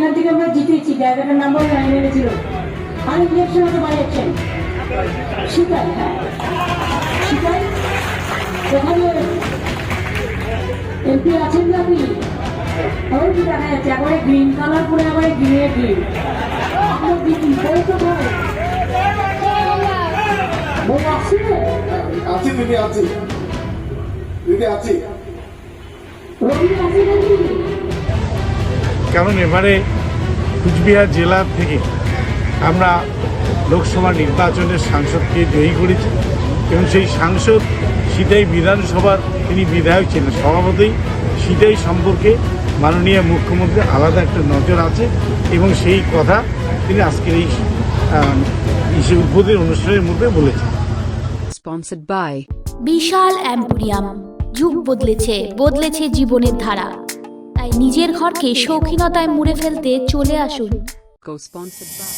এখান থেকে আমরা জিতেছি, জায়গাটার নাম্বার 9 এনেছিল। আর ইলেকশন হতে পারছেন শিকার, হ্যাঁ শিকার ওখানে এমপি আছেন না আপনি? ওই কি দেখা যাচ্ছে একবারে গ্রিন কালার পরে, একবারে গ্রিনে গ্রিন। আপনার দিদি বই তো ভাই বই আসছে আছি দিদি, আছি দিদি, আছি। রবি আছে নাকি? কারণ এবারে কুচবিহার জেলা থেকে আমরা লোকসভা নির্বাচনের সাংসদকে জয়ী করেছি এবং সেই সাংসদ সিতাই বিধানসভার তিনি বিধায়ক ছিলেন। স্বভাবতই সিতাই সম্পর্কে মাননীয় মুখ্যমন্ত্রীর আলাদা একটা নজর আছে এবং সেই কথা তিনি আজকের এই উদ্বোধনী অনুষ্ঠানের মধ্যে বলেছেন। Sponsored by বিশাল অ্যাম্পোরিয়াম। যুগ বদলেছে, বদলেছে জীবনের ধারা। তাই নিজের ঘরকে শৌখিনতায় মুড়ে ফেলতে চলে আসুন। Co-sponsored by